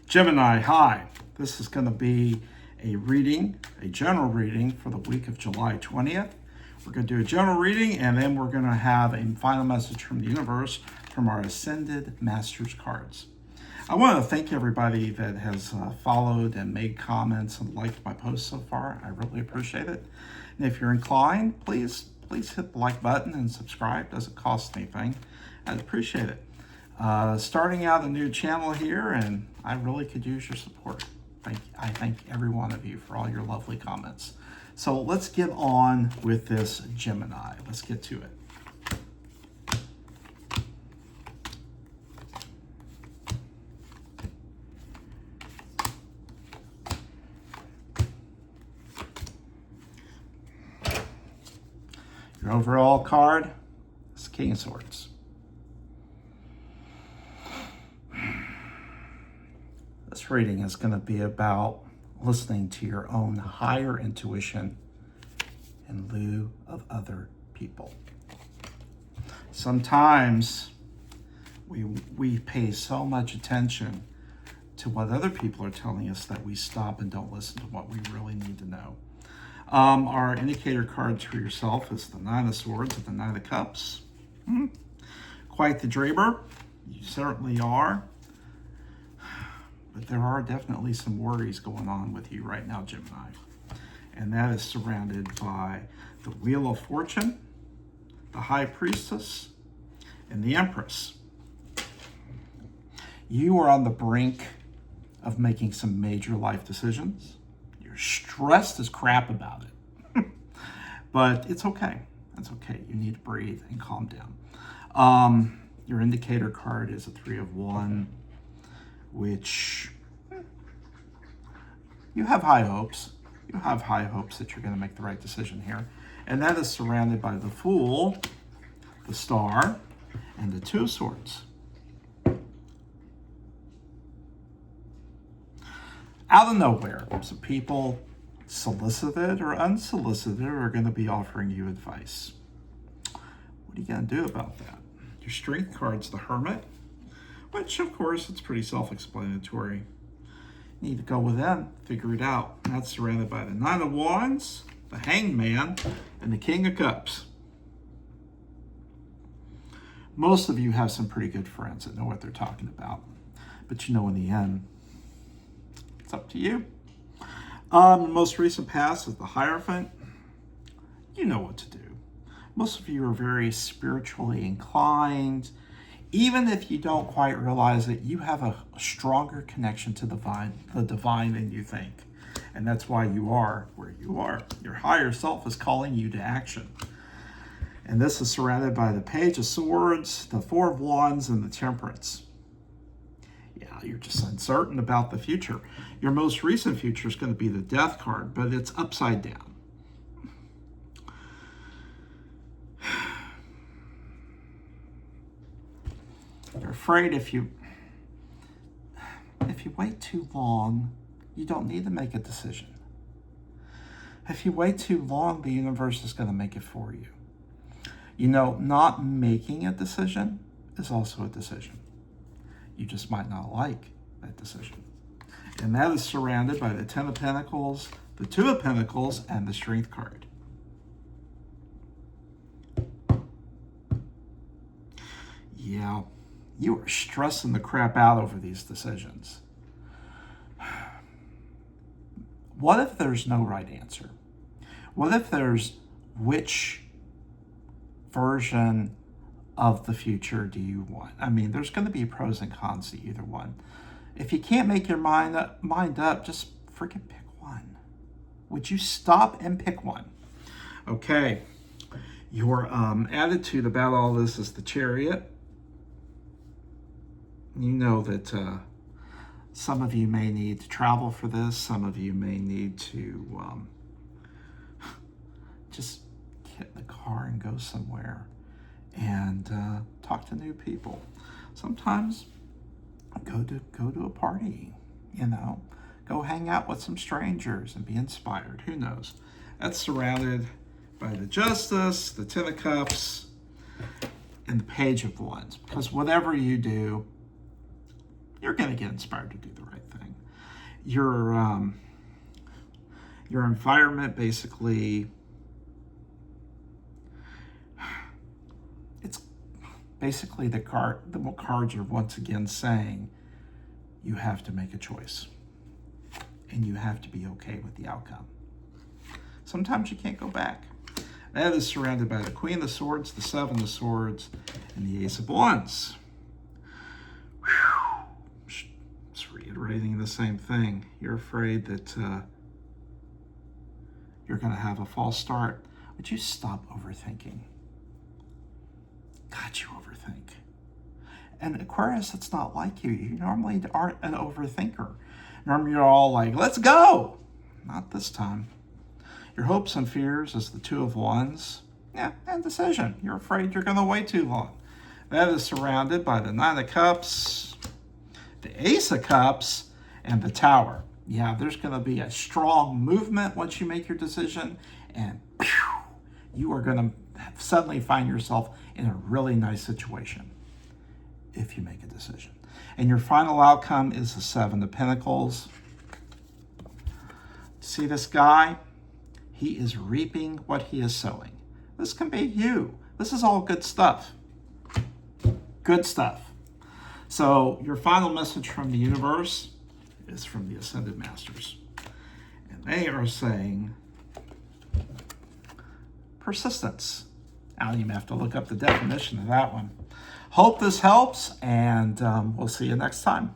Gemini, hi. This is going to be a reading, a general reading for the week of July 20th. We're going to do a general reading, and then we're going to have a final message from the universe from our Ascended Masters cards. I want to thank everybody that has followed and made comments and liked my posts so far. I really appreciate it. And if you're inclined, please hit the like button and subscribe. It doesn't cost anything. I'd appreciate it. Starting out a new channel here, and I really could use your support. I thank every one of you for all your lovely comments. So let's get on with this Gemini. Let's get to it. Your overall card is King of Swords. This reading is going to be about listening to your own higher intuition in lieu of other people. Sometimes we pay so much attention to what other people are telling us that we stop and don't listen to what we really need to know. Our indicator cards for yourself is the Nine of Swords and the Nine of Cups. Quite the dreamer. You certainly are. But there are definitely some worries going on with you right now, Gemini. And that is surrounded by the Wheel of Fortune, the High Priestess, and the Empress. You are on the brink of making some major life decisions. You're stressed as crap about it. But it's okay. It's okay. You need to breathe and calm down. Your indicator card is a Three of Wands, which you have high hopes. You have high hopes that you're going to make the right decision here. And that is surrounded by the Fool, the Star, and the Two of Swords. Out of nowhere, some people, solicited or unsolicited, are going to be offering you advice. What are you going to do about that? Your Strength card's the Hermit, which, of course, it's pretty self-explanatory. You need to go within, figure it out. And that's surrounded by the Nine of Wands, the Hanged Man, and the King of Cups. Most of you have some pretty good friends that know what they're talking about. But you know, in the end, it's up to you. Most recent past is the Hierophant. You know what to do. Most of you are very spiritually inclined. Even if you don't quite realize it, you have a stronger connection to the divine than you think. And that's why you are where you are. Your higher self is calling you to action. And this is surrounded by the Page of Swords, the Four of Wands, and the Temperance. Yeah, you're just uncertain about the future. Your most recent future is going to be the Death card, but it's upside down. You're afraid if you wait too long, you don't need to make a decision. If you wait too long, the universe is going to make it for you. You know, not making a decision is also a decision. You just might not like that decision. And that is surrounded by the Ten of Pentacles, the Two of Pentacles, and the Strength card. Yeah. You are stressing the crap out over these decisions. What if there's no right answer? What if there's which version of the future do you want? I mean, there's going to be pros and cons to either one. If you can't make your mind up, just freaking pick one. Would you stop and pick one? Okay. Your attitude about all this is the Chariot. You know that some of you may need to travel for this. Some of you may need to just get in the car and go somewhere and talk to new people. Sometimes go to a party, you know. Go hang out with some strangers and be inspired. Who knows? That's surrounded by the Justice, the Ten of Cups, and the Page of Wands. Because whatever you do, you're going to get inspired to do the right thing. Your environment basically, it's basically the cards are once again saying you have to make a choice and you have to be okay with the outcome. Sometimes you can't go back. That is surrounded by the Queen of Swords, the Seven of Swords, and the Ace of Wands. Whew. Just reiterating the same thing. You're afraid that you're going to have a false start. Would you stop overthinking? God, you overthink. And Aquarius, that's not like you. You normally aren't an overthinker. Normally you're all like, let's go. Not this time. Your hopes and fears is the Two of Wands. Yeah, indecision. You're afraid you're going to wait too long. That is surrounded by the Nine of Cups, the Ace of Cups, and the Tower. Yeah, there's going to be a strong movement once you make your decision, and you are going to suddenly find yourself in a really nice situation if you make a decision. And your final outcome is the Seven of Pentacles. See this guy? He is reaping what he is sowing. This can be you. This is all good stuff. Good stuff. So your final message from the universe is from the Ascended Masters. And they are saying persistence. Now you may have to look up the definition of that one. Hope this helps, and we'll see you next time.